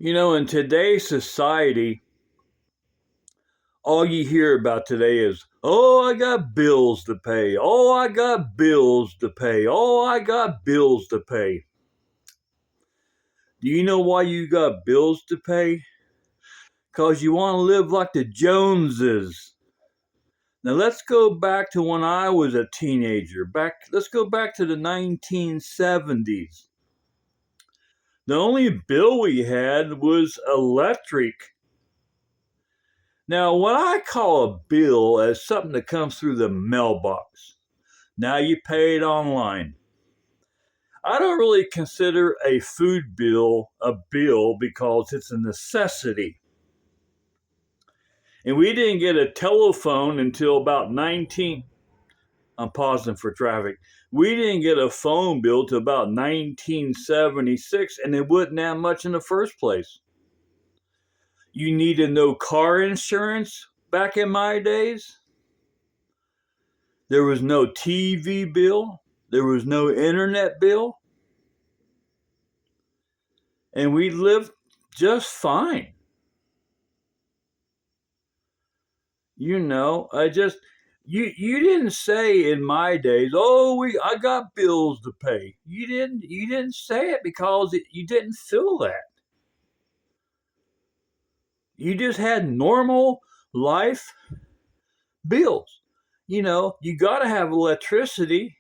In today's society, all you hear about today is, oh, I got bills to pay. Oh, I got bills to pay. Oh, I got bills to pay. Do you know why you got bills to pay? Because you want to live like the Joneses. Now let's go back to when I was a teenager. Let's go back to the 1970s. The only bill we had was electric. Now, what I call a bill is something that comes through the mailbox. Now you pay it online. I don't really consider a food bill a bill because it's a necessity. And we didn't get a telephone until about 19. I'm pausing for traffic. We didn't get a phone bill till about 1976, and it wasn't that much in the first place. You needed no car insurance back in my days. There was no TV bill. There was no internet bill. And we lived just fine. You didn't say in my days, oh, I got bills to pay. You didn't say it because you didn't feel that. You just had normal life bills. You got to have electricity.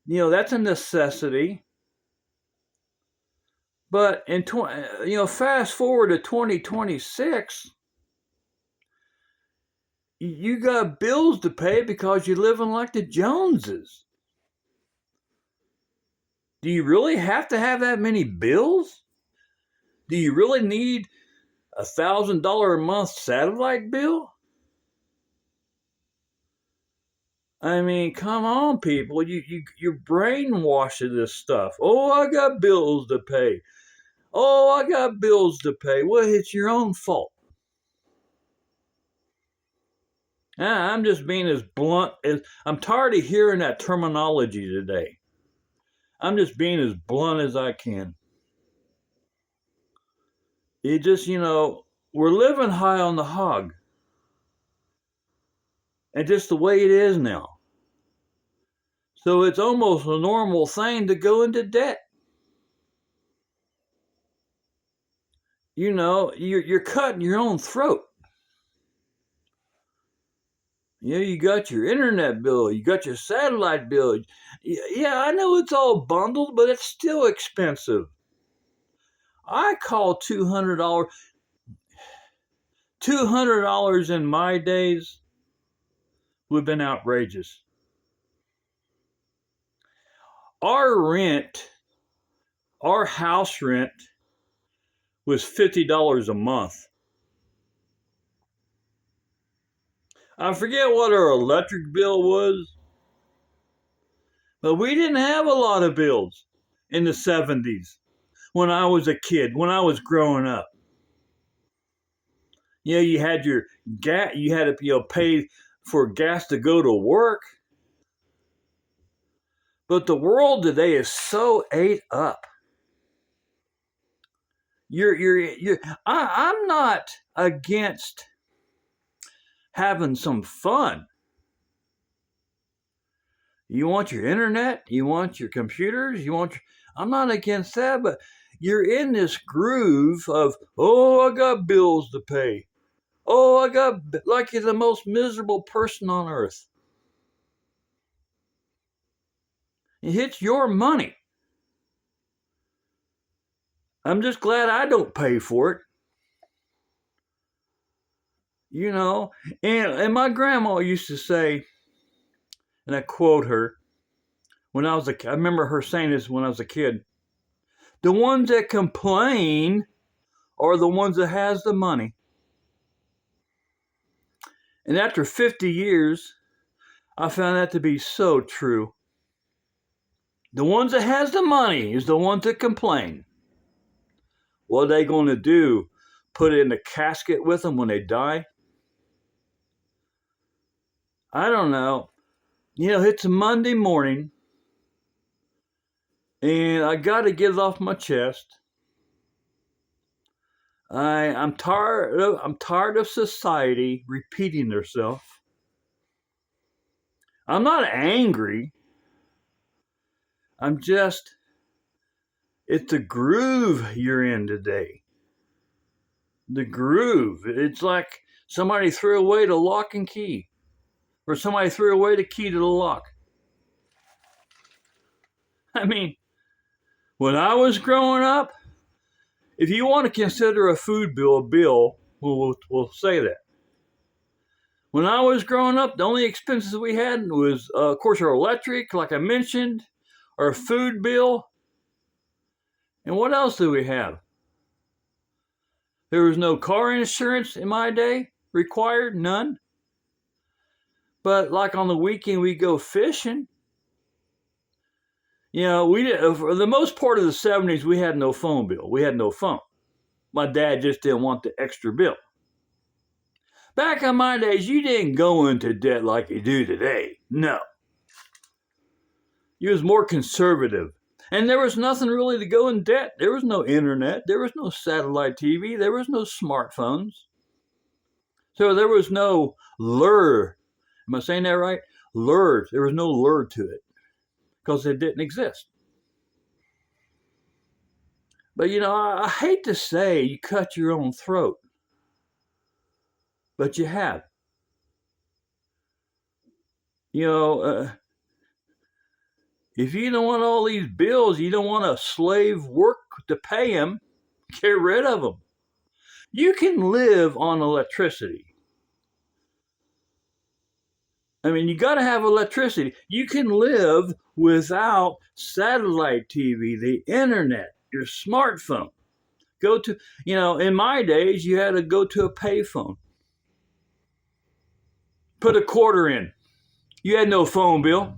That's a necessity. But fast forward to 2026, you got bills to pay because you're living like the Joneses. Do you really have to have that many bills? Do you really need $1,000 a month satellite bill? I mean, come on, people. You're brainwashed to this stuff. Oh, I got bills to pay. Oh, I got bills to pay. Well, it's your own fault. I'm just being as blunt as I'm tired of hearing that terminology today. I'm just being as blunt as I can. It just, we're living high on the hog. And just the way it is now. So it's almost a normal thing to go into debt. You're cutting your own throat. You got your internet bill, you got your satellite bill. Yeah, I know it's all bundled, but it's still expensive. I call $200 in my days would have been outrageous. Our house rent was $50 a month. I forget what our electric bill was, but we didn't have a lot of bills in the 70s when I was a kid, when I was growing up. You had your gas, you had to pay for gas to go to work. But the world today is so ate up. I'm not against having some fun. You want your internet, you want your computers, I'm not against that, but you're in this groove of, oh, I got bills to pay. Oh, I got, like you're the most miserable person on earth. It's your money. I'm just glad I don't pay for it. And my grandma used to say, and I quote her, I remember her saying this when I was a kid, the ones that complain are the ones that has the money. And after 50 years, I found that to be so true. The ones that has the money is the ones that complain. What are they going to do? Put it in the casket with them when they die? I don't know. It's a Monday morning, and I got to get it off my chest. I'm tired of society repeating itself. I'm not angry. I'm just, it's the groove you're in today. The groove. It's like somebody threw away the lock and key, or somebody threw away the key to the lock. I mean, when I was growing up, if you want to consider a food bill a bill, we'll say that. When I was growing up, the only expenses we had was, of course, our electric, like I mentioned, our food bill, and what else do we have? There was no car insurance in my day required, none. But like on the weekend, we go fishing. You know, we did, for the most part of the 70s, we had no phone bill. We had no phone. My dad just didn't want the extra bill. Back in my days, you didn't go into debt like you do today. No. You was more conservative. And there was nothing really to go in debt. There was no internet. There was no satellite TV. There was no smartphones. So there was no lure. Am I saying that right? Lure. There was no lure to it because it didn't exist. But you know, I hate to say you cut your own throat, but you have. You know, if you don't want all these bills, you don't want a slave work to pay them, get rid of them. You can live on electricity. I mean, you got to have electricity. You can live without satellite TV, the internet, your smartphone. Go to, you know, in my days, you had to go to a payphone, put a quarter in. You had no phone bill.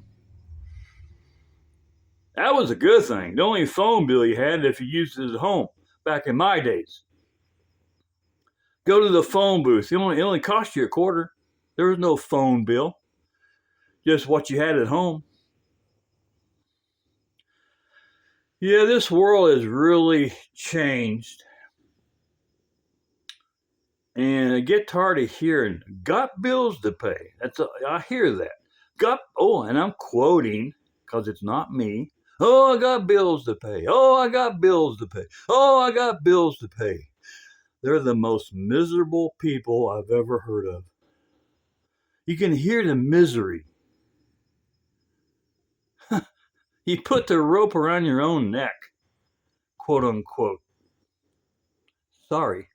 That was a good thing. The only phone bill you had if you used it at home back in my days. Go to the phone booth. It only cost you a quarter. There was no phone bill, just what you had at home. Yeah, this world has really changed. And I get tired of hearing, got bills to pay. I hear that. And I'm quoting because it's not me. Oh, I got bills to pay. Oh, I got bills to pay. Oh, I got bills to pay. They're the most miserable people I've ever heard of. You can hear the misery. You put the rope around your own neck, quote unquote. Sorry.